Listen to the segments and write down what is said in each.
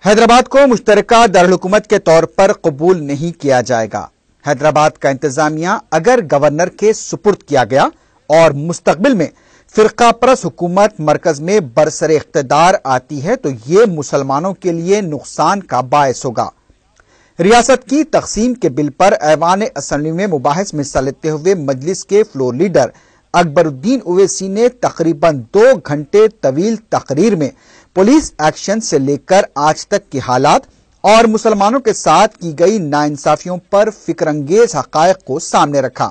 हैदराबाद को मुश्तरका दारुल-हुकूमत के तौर पर कबूल नहीं किया जाएगा। हैदराबाद का इंतजामिया अगर गवर्नर के सुपुर्द किया गया और मुस्तकबिल में फिरका परस्त हुकूमत मरकज में बरसरे इख्तिदार आती है तो ये मुसलमानों के लिए नुकसान का बायस होगा। रियासत की तकसीम के बिल पर ऐवान असम्बली में मुबाहिस में हिस्सा लेते हुए मजलिस के फ्लोर लीडर अकबरुद्दीन ओवैसी ने तकरीबन 2 घंटे तवील तकरीर में पुलिस एक्शन से लेकर आज तक के हालात और मुसलमानों के साथ की गई नाइंसाफियों पर फिक्रंगेज हकायक को सामने रखा।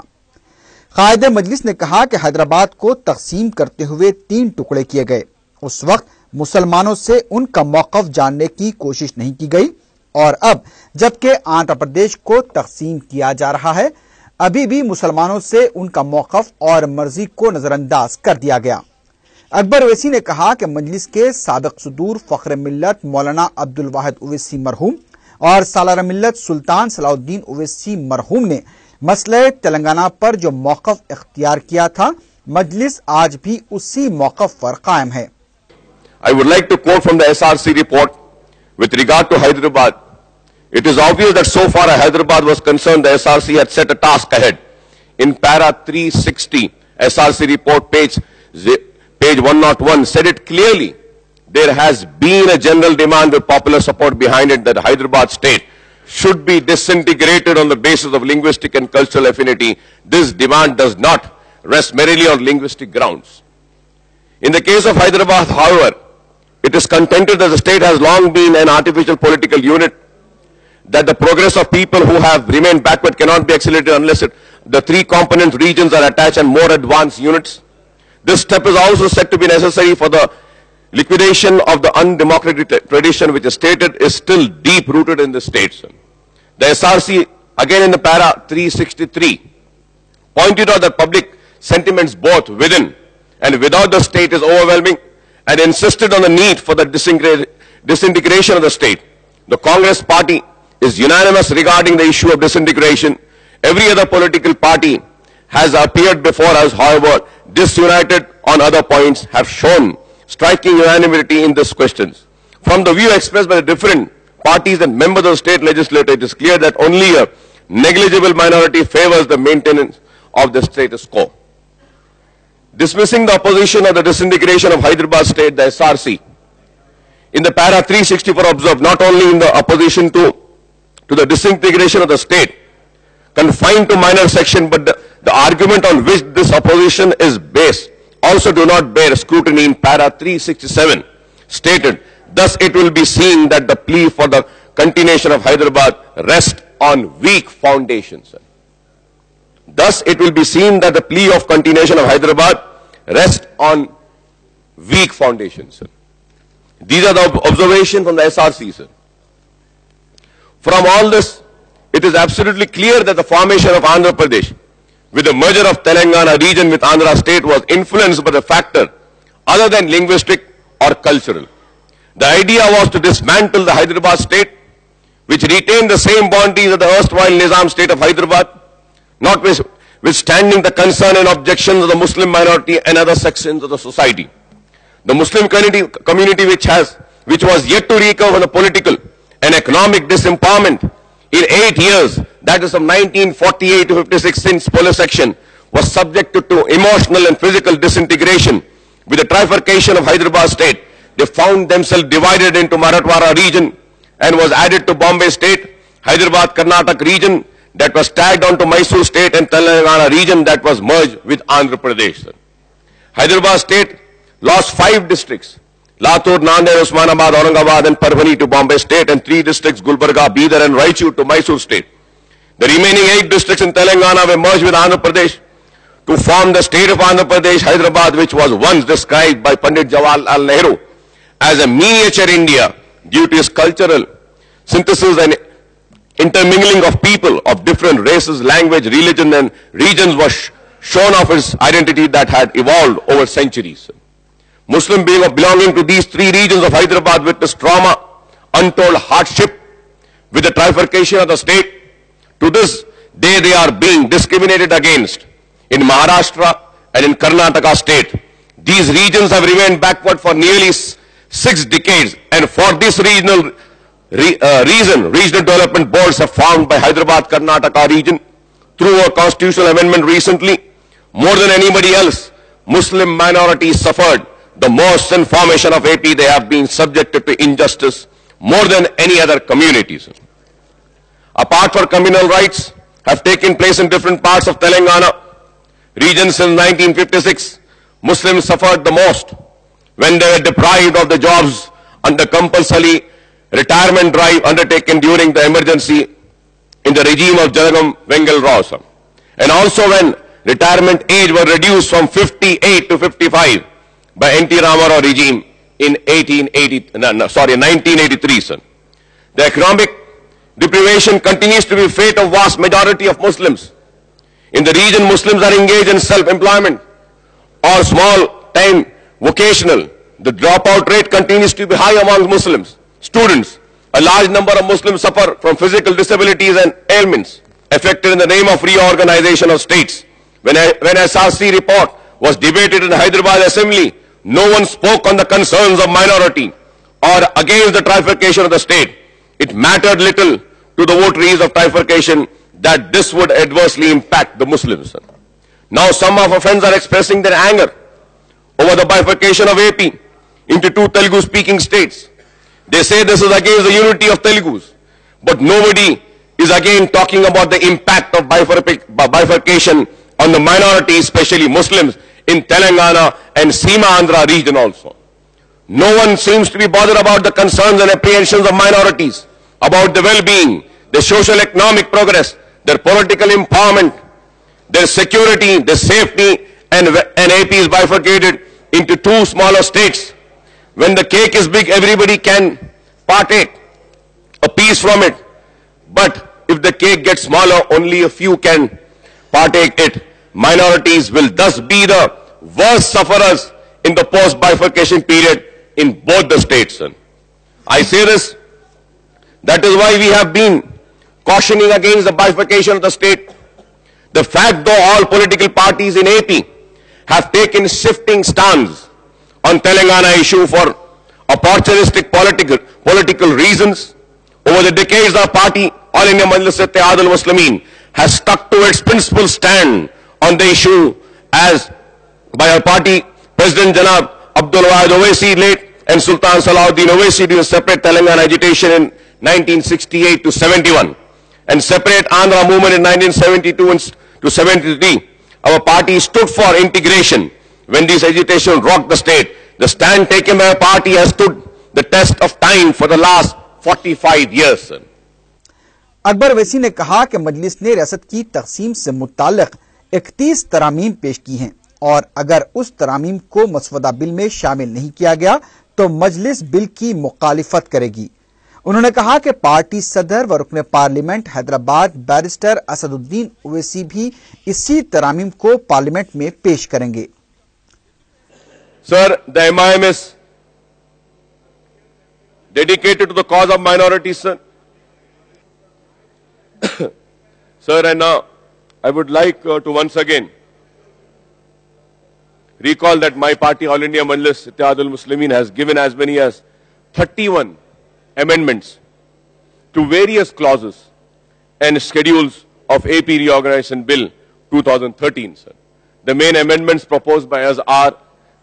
कायद मजलिस ने कहा कि हैदराबाद को तकसीम करते हुए 3 टुकड़े किए गए। उस वक्त मुसलमानों से उनका मौकफ जानने की कोशिश नहीं की गई और अब जबकि आंध्र प्रदेश को तकसीम किया जा रहा है, अभी भी मुसलमानों से उनका मौकफ और मर्जी को नजरअंदाज कर दिया गया। अकबर ओवैसी ने कहा कि मजलिस के साबिक सदूर फख्र मिल्लत मौलाना अब्दुल वाहिद ओवैसी मरहूम और सालार मिल्लत सुल्तान सलाउद्दीन ओवैसी मरहूम ने मसले तेलंगाना पर जो मौकफ इख्तियार किया था, मजलिस आज भी उसी मौकफ पर कायम है। I would like to quote from the SRC report with regard to Hyderabad. It is obvious that so far as Hyderabad was concerned, the SRC had set a task ahead. In para 360, SRC report page 101 said it clearly. There has been a general demand with popular support behind it that Hyderabad state should be disintegrated on the basis of linguistic and cultural affinity. This demand does not rest merely on linguistic grounds. In the case of Hyderabad, however, it is contended that the state has long been an artificial political unit, that the progress of people who have remained backward cannot be accelerated unless the 3 component regions are attached and more advanced units. This step is also said to be necessary for the liquidation of the undemocratic tradition which is stated is still deep rooted in the states. The SRC, again in the para 363, pointed out that public sentiments both within and without the state is overwhelming and insisted on the need for the disintegration of the state. The Congress party is unanimous regarding the issue of disintegration. Every other political party has appeared before us, however, disunited on other points, have shown striking unanimity in these questions. From the view expressed by the different parties and members of the state legislature, it is clear that only a negligible minority favors the maintenance of the status quo. Dismissing the opposition of the disintegration of Hyderabad state, the SRC, in the para 364 observed not only in the opposition to the disintegration of the state, confined to minor section, but the argument on which this opposition is based also do not bear scrutiny in para 367 stated. Thus it will be seen that the plea for the continuation of Hyderabad rests on weak foundations. Thus it will be seen that the plea of continuation of Hyderabad rests on weak foundations. These are the observations from the SRC. Sir. From all this, it is absolutely clear that the formation of Andhra Pradesh with the merger of Telangana region with Andhra state was influenced by the factor other than linguistic or cultural. The idea was to dismantle the Hyderabad state, which retained the same boundaries of the erstwhile Nizam state of Hyderabad, notwithstanding the concern and objections of the Muslim minority and other sections of the society. The Muslim community which was yet to recover from the political and economic disempowerment in 8 years, that is from 1948 to 56 since police action, was subjected to emotional and physical disintegration. With the trifurcation of Hyderabad state, they found themselves divided into Marathwada region and was added to Bombay state, Hyderabad Karnataka region that was tagged onto Mysore state and Telangana region that was merged with Andhra Pradesh. Hyderabad state lost 5 districts, Latur, Nanded, Osmanabad, Aurangabad and Parbhani to Bombay state and 3 districts, Gulbarga, Bidar and Raichur to Mysore state. The remaining 8 districts in Telangana were merged with Andhra Pradesh to form the state of Andhra Pradesh, Hyderabad, which was once described by Pandit Jawaharlal Nehru as a miniature India due to its cultural synthesis and intermingling of people of different races, language, religion and regions was shown of its identity that had evolved over centuries. Muslim belonging to these 3 regions of Hyderabad witnessed trauma, untold hardship with the trifurcation of the state. To this day they are being discriminated against in Maharashtra and in Karnataka state. These regions have remained backward for nearly 6 decades, and for this regional regional development boards have formed by Hyderabad, Karnataka region through a constitutional amendment recently. More than anybody else, Muslim minorities suffered the most in formation of AP. They have been subjected to injustice more than any other communities. Apart from communal rights have taken place in different parts of Telangana region since 1956, Muslims suffered the most when they were deprived of the jobs under compulsory retirement drive undertaken during the emergency in the regime of Janagam Vengal Rao. And also when retirement age was reduced from 58 to 55 by N.T. Ramarao regime in 1983. Sir. The economic deprivation continues to be fate of vast majority of Muslims. In the region, Muslims are engaged in self-employment or small-time vocational. The dropout rate continues to be high among Muslims. Students, a large number of Muslims suffer from physical disabilities and ailments affected in the name of reorganization of states. When SRC report was debated in the Hyderabad Assembly, no one spoke on the concerns of minority or against the trifurcation of the state. It mattered little to the votaries of trifurcation that this would adversely impact the Muslims. Now some of our friends are expressing their anger over the bifurcation of AP into two Telugu-speaking states. They say this is against the unity of Telugus, but nobody is again talking about the impact of bifurcation on the minority, especially Muslims in Telangana and Seema Andhra region also. No one seems to be bothered about the concerns and apprehensions of minorities, about the well-being, their social economic progress, their political empowerment, their security, their safety, and AP is bifurcated into two smaller states. When the cake is big, everybody can partake a piece from it. But if the cake gets smaller, only a few can partake it. Minorities will thus be the worst sufferers in the post-bifurcation period in both the states. I say this, that is why we have been cautioning against the bifurcation of the state. The fact though all political parties in AP have taken shifting stance on Telangana issue for opportunistic political reasons, over the decades our party, All India Majlis Ittehad al-Muslimin, has stuck to its principal stand on the issue as by our party President Janab Abdul Wahid Owaisi late and Sultan Salahuddin Owaisi during separate Telangana agitation in 1968 to 71 and separate Andhra movement in 1972 to 73. Our party stood for integration when this agitation rocked the state. The stand taken by our party has stood the test of time for the last 45 years. Akbar वैसी ने कहा कि मजलिस ने रियासत की तकसीम से मुताल्लिक 31 तरामीम पेश की हैं और अगर उस तरामीम को मसवदा बिल में शामिल नहीं किया गया तो मजलिस बिल की मुखालिफत करेगी। उन्होंने कहा कि पार्टी सदर व रुकने पार्लियामेंट हैदराबाद बैरिस्टर असदुद्दीन ओवैसी भी इसी तरामीम को पार्लियामेंट में पेश करेंगे। Sir, the MIM is dedicated to the cause of minorities, sir. Sir, and now I would like to once again recall that my party, All India Majlis Ittehad al-Muslimin, has given as many as 31 amendments to various clauses and schedules of AP Reorganization Bill 2013, sir. The main amendments proposed by us are: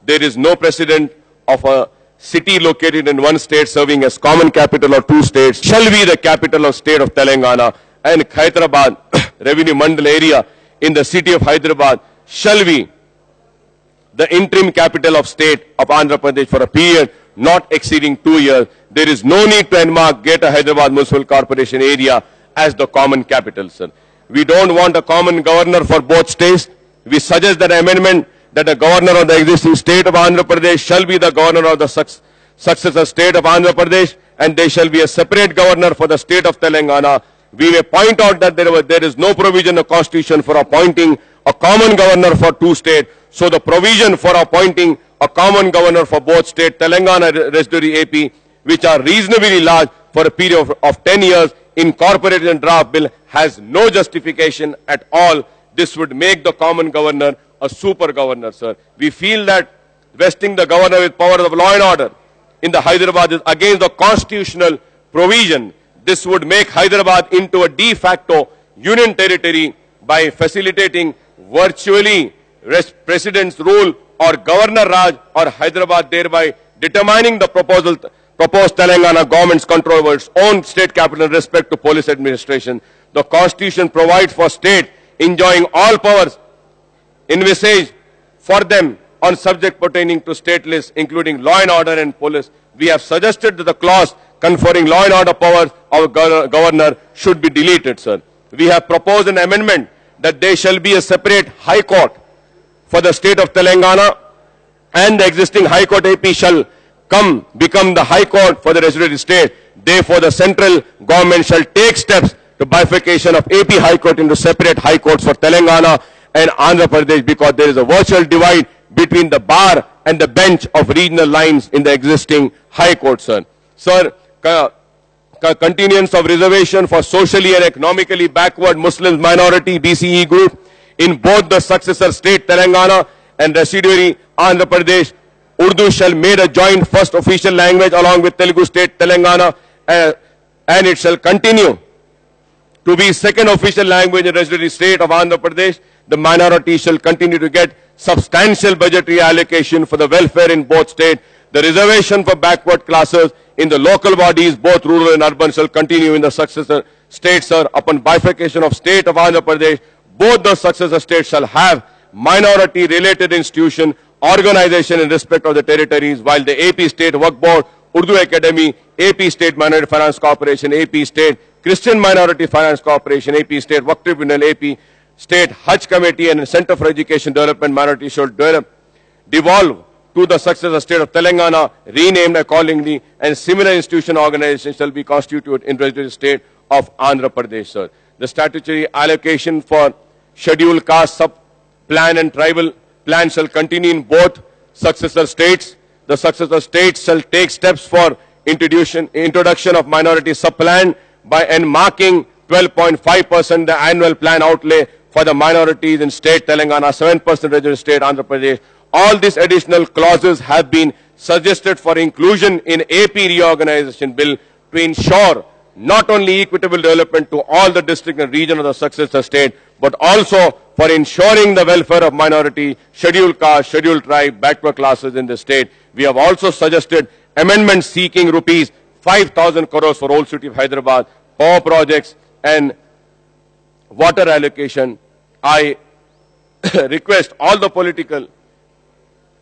there is no precedent of a city located in one state serving as common capital of two states shall be the capital of state of Telangana, and Hyderabad revenue mandal area in the city of Hyderabad shall be the interim capital of state of Andhra Pradesh for a period not exceeding 2 years. There is no need to enmark Greater Hyderabad Municipal Corporation area as the common capital, sir. We don't want a common governor for both states. We suggest that amendment that the governor of the existing state of Andhra Pradesh shall be the governor of the successor state of Andhra Pradesh, and there shall be a separate governor for the state of Telangana. We may point out that there is no provision in the constitution for appointing a common governor for two states. So the provision for appointing a common governor for both state, Telangana residuary AP, which are reasonably large for a period of 10 years, incorporated in draft bill, has no justification at all. This would make the common governor a super governor, sir. We feel that vesting the governor with powers of law and order in the Hyderabad is against the constitutional provision. This would make Hyderabad into a de facto union territory by facilitating virtually president's rule or governor Raj or Hyderabad, thereby determining the proposed Telangana government's control over its own state capital in respect to police administration. The Constitution provides for state enjoying all powers envisaged for them on subject pertaining to state lists, including law and order and police. We have suggested that the clause conferring law and order powers of governor should be deleted, sir. We have proposed an amendment that there shall be a separate high court for the state of Telangana, and the existing high court AP shall become the high court for the resident state. Therefore, the central government shall take steps to bifurcation of AP high court into separate high courts for Telangana and Andhra Pradesh, because there is a virtual divide between the bar and the bench of regional lines in the existing high court, sir. Sir, continuance of reservation for socially and economically backward Muslim minority BCE group in both the successor state Telangana and residuary Andhra Pradesh. Urdu shall made a joint first official language along with Telugu state Telangana, and it shall continue to be second official language in residuary state of Andhra Pradesh. The minority shall continue to get substantial budgetary allocation for the welfare in both states. The reservation for backward classes in the local bodies, both rural and urban, shall continue in the successor states, sir. Upon bifurcation of state of Andhra Pradesh, both the successor states shall have minority-related institution, organization in respect of the territories, while the AP State Work Board, Urdu Academy, AP State Minority Finance Corporation, AP State Christian Minority Finance Corporation, AP State Work Tribunal, AP State Hajj Committee and Center for Education Development Minority should devolve to the successor state of Telangana, renamed accordingly, and similar institution organizations shall be constituted in the state of Andhra Pradesh, sir. The statutory allocation for scheduled caste sub-plan and tribal plan shall continue in both successor states. The successor states shall take steps for introduction of minority sub-plan by marking 12.5% the annual plan outlay for the minorities in state Telangana, 7% resident state Andhra Pradesh. All these additional clauses have been suggested for inclusion in AP reorganization bill to ensure not only equitable development to all the district and region of the successor state, but also for ensuring the welfare of minority, scheduled caste, scheduled tribe, backward classes in the state. We have also suggested amendments seeking rupees 5,000 crores for Old City of Hyderabad, power projects and water allocation. I request all the political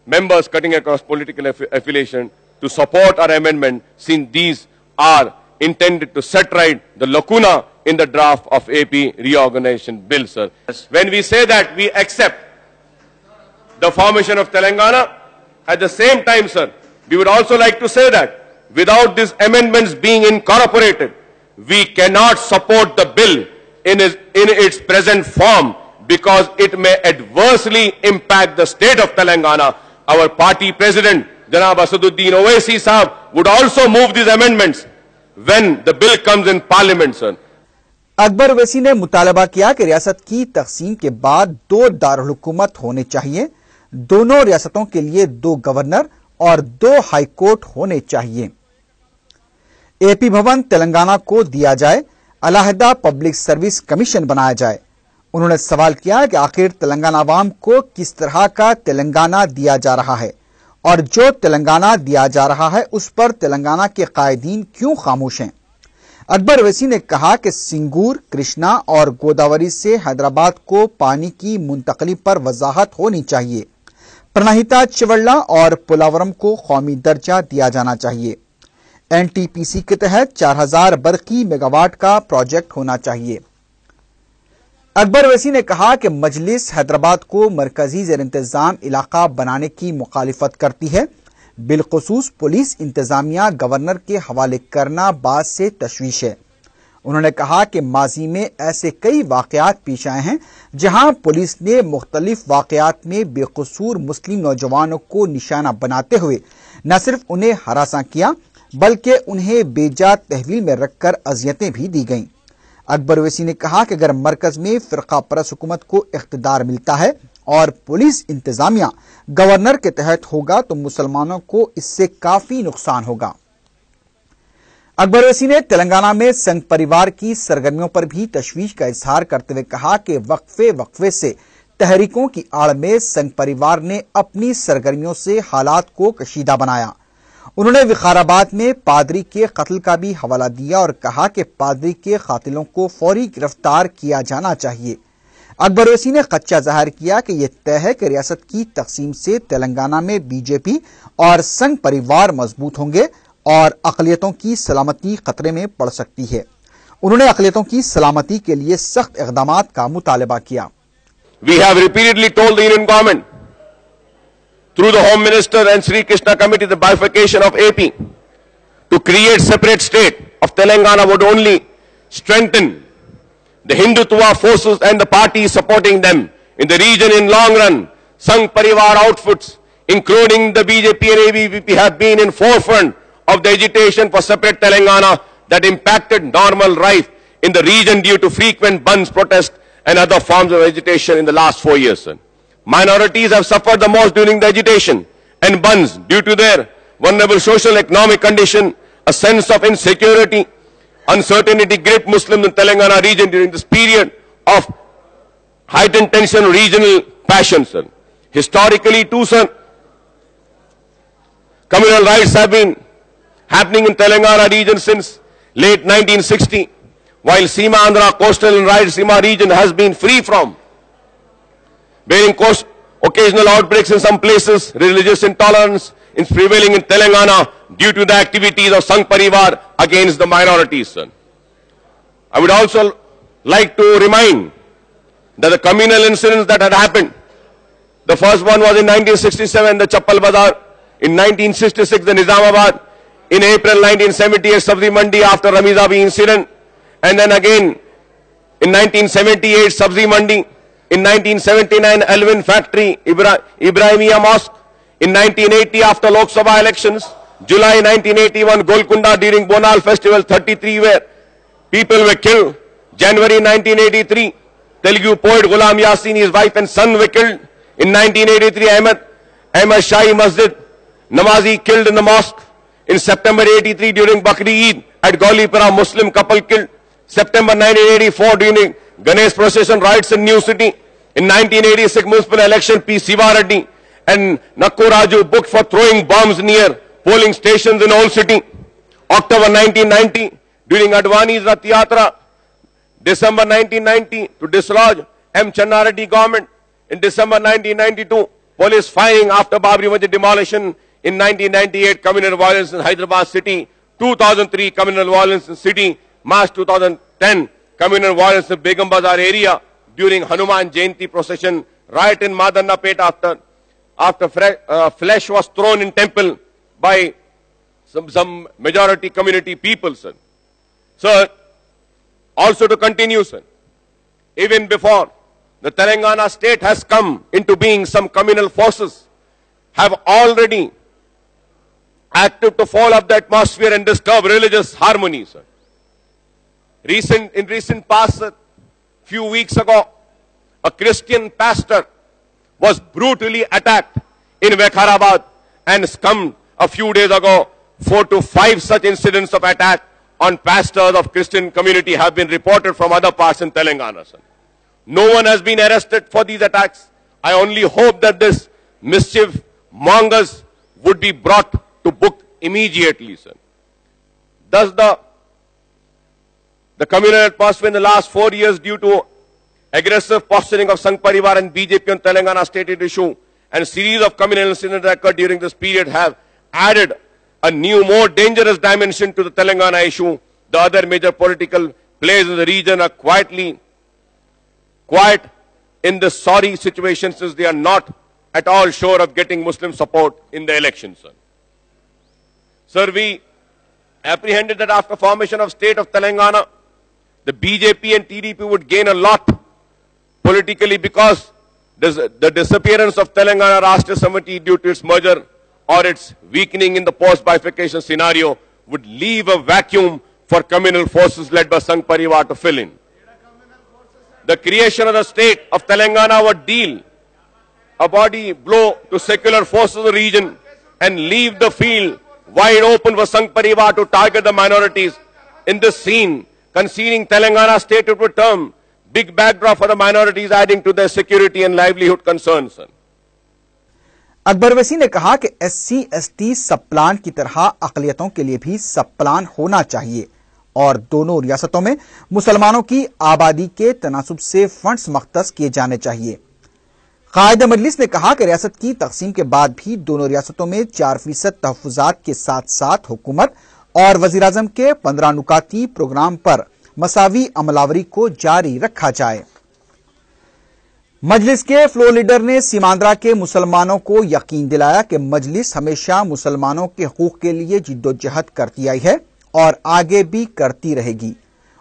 members cutting across political affiliation to support our amendment, since these are intended to set right the lacuna in the draft of AP reorganization bill, sir. When we say that we accept the formation of Telangana, at the same time, sir, we would also like to say that without these amendments being incorporated, we cannot support the bill in its present form, because it may adversely impact the state of Telangana. Our party president, Janab Asaduddin Owaisi Sahab, would also move these amendments when the bill comes in parliament, sir. Akbar Owaisi ने मुतालबा किया कि रियासत की तकसीम के बाद 2 दारुल हुकूमत होने चाहिए, दोनों रियासतों के लिए 2 गवर्नर और 2 हाई कोर्ट होने चाहिए। एपी भवन तेलंगाना को दिया जाए, अलहदा पब्लिक सर्विस कमीशन बनाया जाए। उन्होंने सवाल किया कि आखिर तेलंगाना अवाम को किस तरह का तेलंगाना दिया जा रहा है, और जो तेलंगाना दिया जा रहा है उस पर तेलंगाना के कायदीन क्यों खामोश हैं। अकबर ओवैसी ने कहा कि सिंगूर, कृष्णा और गोदावरी से हैदराबाद को पानी की मुंतकली पर वजाहत होनी चाहिए। प्रणहिता, चिवल्ला और पोलावरम को कौमी दर्जा दिया जाना चाहिए। एनटीपीसी के तहत 4000 बरकी मेगावाट का प्रोजेक्ट होना चाहिए। अकबर ओवैसी ने कहा कि मजलिस हैदराबाद को मरकजी ज़ेर इंतजाम इलाका बनाने की मुखालिफत करती है। बिलखुसूस पुलिस इंतजामिया गवर्नर के हवाले करना बात से तशवीश है। उन्होंने कहा कि माजी में ऐसे कई वाकयात पेश आए हैं जहां पुलिस ने मुख्तलिफ वाकयात में बेकसूर मुस्लिम नौजवानों को निशाना बनाते हुए न सिर्फ उन्हें हरासा किया, बल्कि उन्हें बेजा तहवील में रखकर अजियतें भी दी गईं। अकबर ओवैसी ने कहा कि अगर मरकज में फिरका परस्त हुकूमत को इख्तिदार मिलता है और पुलिस इंतजामिया गवर्नर के तहत होगा तो मुसलमानों को इससे काफी नुकसान होगा। अकबर ओवैसी ने तेलंगाना में संघ परिवार की सरगर्मियों पर भी तशवीश का इजहार करते हुए कहा कि वक्फे से तहरीकों की आड़ में संघ परिवार ने अपनी सरगर्मियों से हालात को कशीदा बनाया। उन्होंने विकाराबाद में पादरी के कत्ल का भी हवाला दिया और कहा कि पादरी के कातिलों को फौरी गिरफ्तार किया जाना चाहिए। अकबर ओवैसी ने खदशा जाहिर किया कि यह तय है कि रियासत की तकसीम से तेलंगाना में बीजेपी और संघ परिवार मजबूत होंगे और अक़लियतों की सलामती खतरे में पड़ सकती है। उन्होंने अक़लियतों की सलामती के लिए सख्त इक़दामात का मुतालबा किया। We have repeatedly told the Union government through the Home Minister and Sri Krishna Committee the bifurcation of AP to create separate state of Telangana would only strengthen the Hindutva forces and the parties supporting them in the region in long run. Sangh Parivar outfits, including the BJP and ABVP, have been in forefront of the agitation for separate Telangana that impacted normal life in the region due to frequent bunds, protests and other forms of agitation in the last 4 years. Minorities have suffered the most during the agitation and bunds due to their vulnerable social economic condition. A sense of insecurity, uncertainty gripped Muslims in Telangana region during this period of heightened tension, regional passion. Historically too, communal riots have been happening in Telangana region since late 1960, while Seema Andhra coastal and Rayalaseema region has been free from bearing occasional outbreaks in some places. Religious intolerance is prevailing in Telangana due to the activities of Sangh Parivar against the minorities. I would also like to remind that the communal incidents that had happened, the first one was in 1967, the Chappal Bazar, in 1966, the Nizamabad, in April 1978, Sabzi Mandi after Ramizabi incident, and then again in 1978, Sabzi Mandi, in 1979, Alvin Factory, Ibrahimiya Mosque, in 1980 after Lok Sabha elections, July 1981, Golconda during Bonal Festival 33 where people were killed, January 1983, Telugu poet Ghulam Yasin, his wife and son were killed, in 1983, Ahmed Shahi Masjid, Namazi killed in the mosque, in September 83 during Bakri Eid at Gaulipura, Muslim couple killed, September 1984 during Ganesh procession riots in New City, in 1986 municipal election, P. Siva Reddy and Nakku Raju booked for throwing bombs near polling stations in Old City, October 1990 during Advani's Rath Yatra, December 1990 to dislodge M. Channa Reddy government, in December 1992 police firing after Babri Masjid demolition, in 1998 communal violence in Hyderabad city, 2003 communal violence in city, March 2010 communal violence in Begum Bazar area during Hanuman Jayanti procession, riot in Madannapet after flesh was thrown in temple by some majority community people, sir. Sir, also to continue, sir, even before the Telangana state has come into being, some communal forces have already acted to foul up the atmosphere and disturb religious harmony, sir. In recent past, sir, few weeks ago, a Christian pastor was brutally attacked in Vikarabad, and come a few days ago, 4 to 5 such incidents of attack on pastors of Christian community have been reported from other parts in Telangana, sir. No one has been arrested for these attacks. I only hope that this mischief mongers would be brought to book immediately, sir. Thus, the communal atmosphere in the last 4 years due to aggressive posturing of Sangh Parivar and BJP on Telangana state issue and a series of communal incidents that occurred during this period have added a new, more dangerous dimension to the Telangana issue. The other major political players in the region are quiet in this sorry situation since they are not at all sure of getting Muslim support in the elections, sir. Sir, we apprehended that after formation of state of Telangana, the BJP and TDP would gain a lot politically because the disappearance of Telangana Rashtriya Samiti due to its merger or its weakening in the post-bifurcation scenario would leave a vacuum for communal forces led by Sangh Parivar to fill in. The creation of the state of Telangana would deal a body blow to secular forces of the region and leave the field wide open for Sangh Parivar to target the minorities in this scene, conceding Telangana statehood to term, big backdrop for the minorities, adding to their security and livelihood concerns. Akbar Owaisi ने कहा कि SC ST सब plan की तरह अकलियतों के लिए भी सब प्लान होना चाहिए और दोनों रियासतों में मुसलमानों की आबादी के तनासुब से फंड्स मख्तस किए जाने चाहिए। कायद मजलिस ने कहा कि रियासत की तकसीम के बाद भी दोनों रियासतों में 4% तहफ़्फ़ुज़ात के साथ साथ हुकूमत और वज़ीर-ए-आज़म के 15 नुकाती प्रोग्राम पर मसावी अमलावरी को जारी रखा जाए। मजलिस के फ्लोर लीडर ने सीमांध्रा के मुसलमानों को यकीन दिलाया कि मजलिस हमेशा मुसलमानों के हकूक़ के लिए जिद्दोजहद करती आई है और आगे भी करती रहेगी।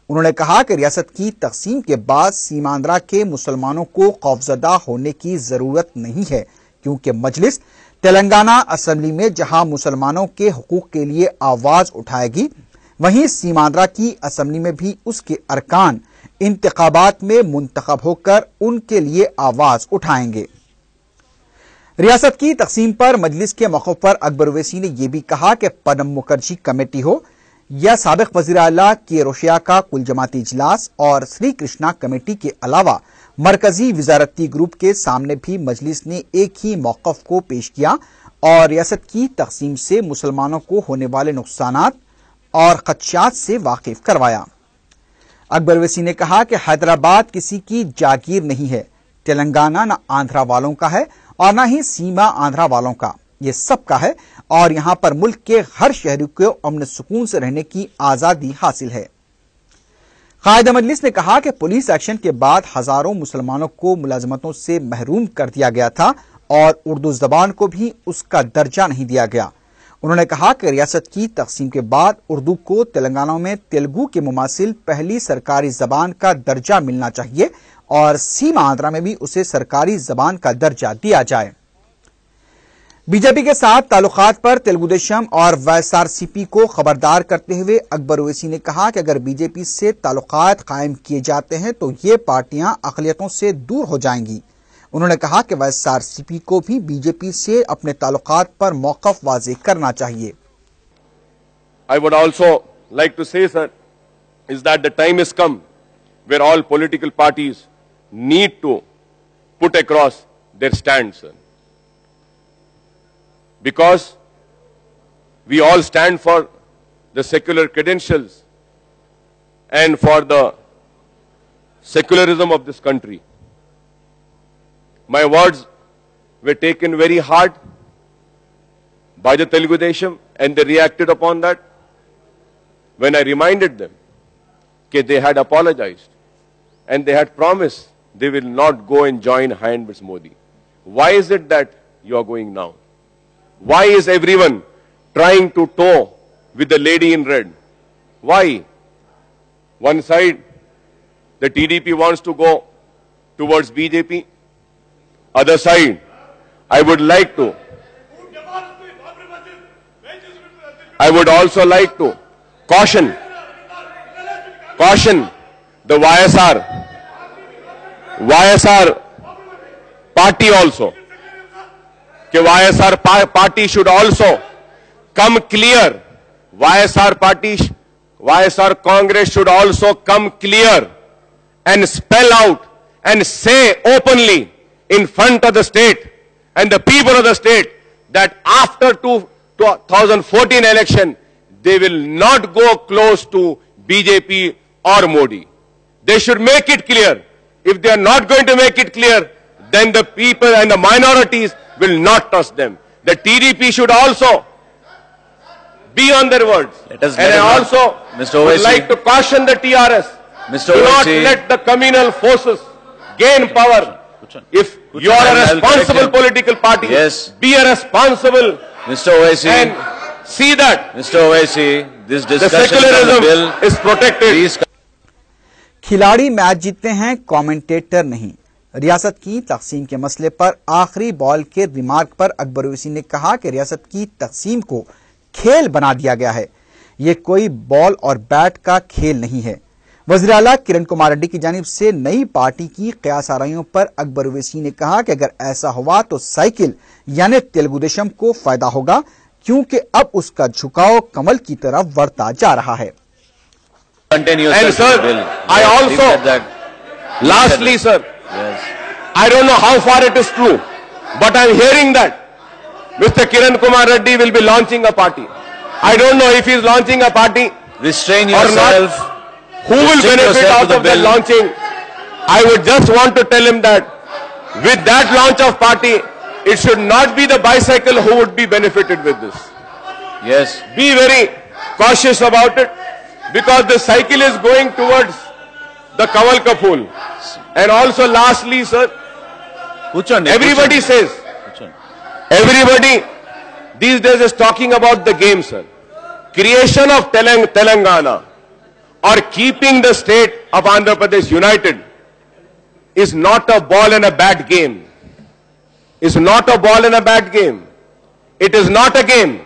उन्होंने कहा कि रियासत की तकसीम के बाद सीमांध्रा के मुसलमानों को खौफजदा होने की जरूरत नहीं है, क्योंकि मजलिस तेलंगाना असेंबली में जहां मुसलमानों के हकूक के लिए आवाज उठाएगी, वहीं सीमांध्रा की असेंबली में भी उसके अरकान इंतखाबात में मुंतखब होकर उनके लिए आवाज उठाएंगे। रियासत की तकसीम पर मजलिस के मौके पर अकबर ओवैसी ने यह भी कहा कि प्रणब मुखर्जी कमेटी हो या साबिक वज़ीर आला के रोशिया का कुल जमाती इजलास और श्री कृष्णा कमेटी के अलावा मरकजी वजारती ग्रुप के सामने भी मजलिस ने एक ही मौक़िफ़ को पेश किया और रियासत की तकसीम से मुसलमानों को होने वाले नुकसानात और खदशात से वाकिफ करवाया। अकबर ओवैसी ने कहा कि हैदराबाद किसी की जागीर नहीं है, तेलंगाना न आंध्रा वालों का है और न ही सीमा आंध्रा वालों का, ये सबका है और यहां पर मुल्क के हर शहरी को अमन सुकून से रहने की आजादी हासिल है। कायद मजलिस ने कहा कि पुलिस एक्शन के बाद हजारों मुसलमानों को मुलाजमतों से महरूम कर दिया गया था और उर्दू जबान को भी उसका दर्जा नहीं दिया गया। उन्होंने कहा कि रियासत की तकसीम के बाद उर्दू को तेलंगाना में तेलुगु के मुमासिल पहली सरकारी जबान का दर्जा मिलना चाहिए और सीमा आंध्रा में भी उसे सरकारी जबान का दर्जा दिया जाए। बीजेपी के साथ ताल्लुकात पर तेलुगु देशम और YSRCP को खबरदार करते हुए अकबर ओवैसी ने कहा कि अगर बीजेपी से ताल्लुकात कायम किए जाते हैं तो ये पार्टियां अक़लियतों से दूर हो जाएंगी। उन्होंने कहा कि YSRCP को भी बीजेपी से अपने ताल्लुकात पर मौक़िफ़ वाज़ेह करना चाहिए। I would also like to say, sir, is that the time has come where all political parties need to put across their stand, sir. Because we all stand for the secular credentials and for the secularism of this country. My words were taken very hard by the Telugu Desam and they reacted upon that when I reminded them that they had apologized and they had promised they will not go and join hand with Modi. Why is it that you are going now? Why is everyone trying to tow with the lady in red? Why? One side, the TDP wants to go towards BJP. Other side, I would also like to caution the YSR party also. YSR party should also come clear. YSR Congress should also come clear and spell out and say openly in front of the state and the people of the state that after 2014 election, they will not go close to BJP or Modi. They should make it clear. If they are not going to make it clear, then the people and the minorities will not trust them. The TDP should also be on their words. And I also would like to caution the TRS. Do not let the communal forces gain power. If you are a responsible political party, be a responsible and see that this the secularism is protected. खिलाड़ी match जीतते हैं, commentator नहीं। रियासत की तकसीम के मसले पर आखिरी बॉल के रिमार्क पर अकबर ओवैसी ने कहा कि रियासत की तकसीम को खेल बना दिया गया है, ये कोई बॉल और बैट का खेल नहीं है। वज़ीर आला किरण कुमार रेड्डी की जानिब से नई पार्टी की क़यास आराइयों पर अकबर ओवैसी ने कहा कि अगर ऐसा हुआ तो साइकिल यानी तेलुगु देशम को फायदा होगा, क्योंकि अब उसका झुकाव कमल की तरफ बढ़ता जा रहा है। And sir, I also, lastly sir, I don't know how far it is true, but I'm hearing that Mr. Kiran Kumar Reddy will be launching a party. I don't know if he's launching a party Restrain or yourself. not. Who will benefit out of the launching? I would just want to tell him that with that launch of party, it should not be the bicycle who would be benefited with this. Yes. Be very cautious about it, because the cycle is going towards the Kamal ka Phool. And also lastly, sir, everybody says, everybody these days is talking about the game, sir. Creation of Telangana or keeping the state of Andhra Pradesh united is not a ball and a bat game. It's not a ball and a bat game. It is not a game.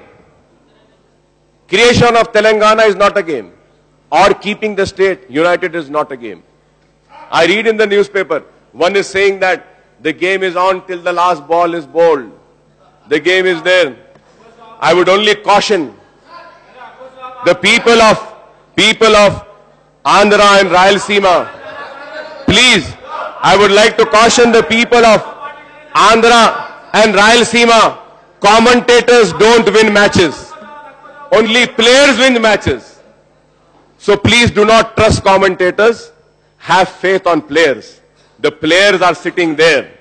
Creation of Telangana is not a game. Or keeping the state united is not a game. I read in the newspaper, one is saying that the game is on till the last ball is bowled. The game is there. I would only caution the people of Andhra and Rayalaseema. Please, I would like to caution the people of Andhra and Rayalaseema. Commentators don't win matches. Only players win matches. So please do not trust commentators. Have faith on players. The players are sitting there.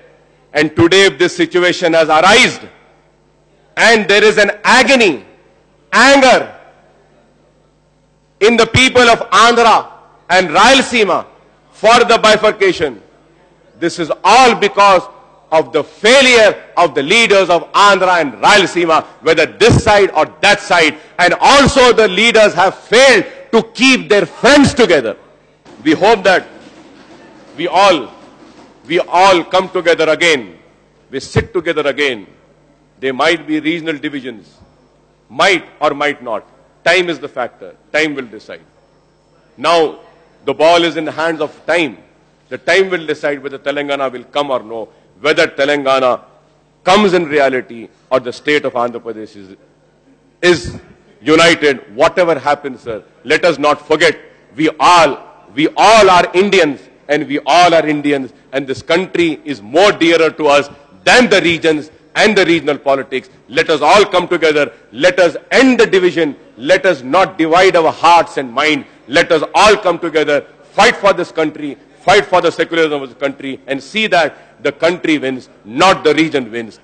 And today if this situation has arisen and there is an agony, anger in the people of Andhra and Rayalaseema for the bifurcation, this is all because of the failure of the leaders of Andhra and Rayalaseema, whether this side or that side. And also the leaders have failed to keep their friends together. We hope that we all come together again. We sit together again. There might be regional divisions, might or might not. Time is the factor. Time will decide. Now, the ball is in the hands of time. The time will decide whether Telangana will come or no, whether Telangana comes in reality or the state of Andhra Pradesh is united. Whatever happens, sir, let us not forget, we all are Indians, and we all are Indians, and this country is more dearer to us than the regions and the regional politics. Let us all come together. Let us end the division. Let us not divide our hearts and mind. Let us all come together, fight for this country, fight for the secularism of the country, and see that the country wins, not the region wins.